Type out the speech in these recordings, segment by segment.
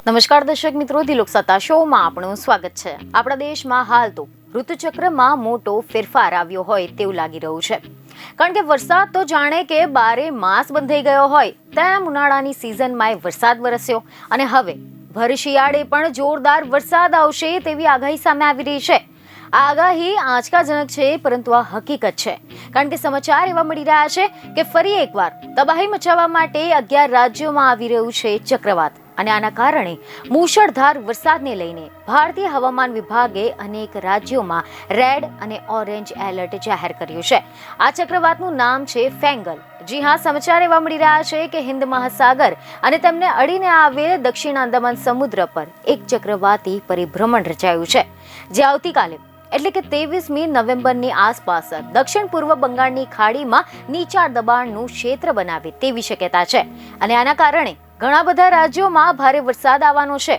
નમસ્કાર દર્શક મિત્રો, દિલોક સત્તા શોમાં આપનું સ્વાગત છે। આપણા દેશમાં હાલ તો ઋતુચક્રમાં મોટો ફેરફાર આવ્યો હોય તેવું લાગી રહ્યું છે, કારણ કે વરસાદ તો જાણે કે 12 માસ બંધાઈ ગયો હોય તેમ ઉનાળાની સિઝનમાં વરસાદ વરસ્યો અને હવે ભર શિયાળે પણ જોરદાર વરસાદ આવશે તેવી આગાહી સામે આવી રહી છે। આ આગાહી આંચકાજનક છે, પરંતુ આ હકીકત છે, કારણ કે સમાચાર એવા મળી રહ્યા છે કે ફરી એકવાર તબાહી મચાવવા માટે 11 રાજ્યોમાં આવી રહ્યું છે ચક્રવાત અને આના કારણે મુશળધાર વરસાદને લઈને ભારતીય હવામાન વિભાગે અનેક રાજ્યોમાં રેડ અને ઓરેન્જ એલર્ટ જાહેર કર્યું છે। આ ચક્રવાતનું નામ છે ફેંગલ। જી હા, સમાચાર એવા મળી રહ્યા છે કે હિન્દ મહાસાગર અને તેમને અડીને આવેલ દક્ષિણ અંદમાન સમુદ્ર પર એક ચક્રવાતી પરિભ્રમણ રચાયું છે, જે આવતીકાલે એટલે કે 23મી નવેમ્બરની આસપાસ દક્ષિણ પૂર્વ બંગાળની ખાડીમાં નીચા દબાણનું ક્ષેત્ર બનાવે તેવી શક્યતા છે અને આના કારણે ઘણા બધા રાજ્યોમાં ભારે વરસાદ આવવાનો છે।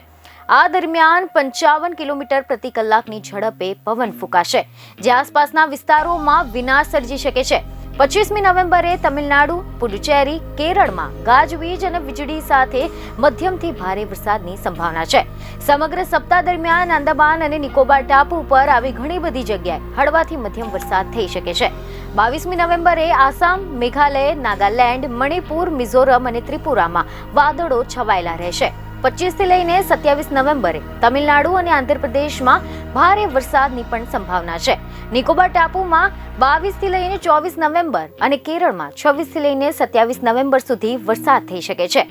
આ દરમિયાન 55 કિલોમીટર પ્રતિ કલાકની ઝડપે પવન ફૂંકાશે, જે આસપાસના વિસ્તારોમાં વિનાશ સર્જી શકે છે। 25મી નવેમ્બરે તમિલનાડુ, પુડુચેરી, કેરળમાં ગાજવીજ અને વીજળી સાથે મધ્યમથી ભારે વરસાદની સંભાવના છે। સમગ્ર સપ્તાહ દરમિયાન અંદમાન અને નિકોબાર ટાપુ પર આવી ઘણી બધી જગ્યાએ હળવાથી મધ્યમ વરસાદ થઈ શકે છે। 22મી નવેમ્બરે આસામ, મેઘાલય, નાગાલેન્ડ, મણિપુર, મિઝોરમ અને ત્રિપુરામાં વાદળો છવાયેલા રહેશે। 25 થી લઈને 27 નવેમ્બરે તમિલનાડુ અને આંધ્રપ્રદેશમાં ભારે વરસાદની પણ સંભાવના છે। નિકોબાર ટાપુમાં 22 થી લઈને 24 નવેમ્બર અને કેરળમાં 26 થી લઈને 27 નવેમ્બર સુધી વરસાદ થઈ શકે છે।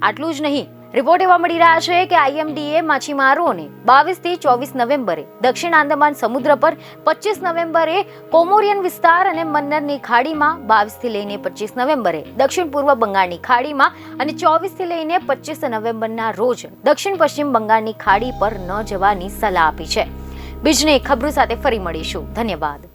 આટલું જ નહીં, રિપોર્ટ એવા મળી રહ્યા છે કે IMDએ માછીમારોને 22 થી 24 નવેમ્બરે દક્ષિણ આંદામાન સમુદ્ર પર, 25 નવેમ્બરે કોમોરિયન વિસ્તાર અને મન્નરની ખાડીમાં, 22 થી લઈને 25 નવેમ્બરે દક્ષિણ પૂર્વ બંગાળની ખાડીમાં અને 24 થી લઈને 25 નવેમ્બરના રોજ દક્ષિણ પશ્ચિમ બંગાળની ખાડી પર ન જવાની સલાહ આપી છે। બીજની ખબરો સાથે ફરી મળીશું। ધન્યવાદ।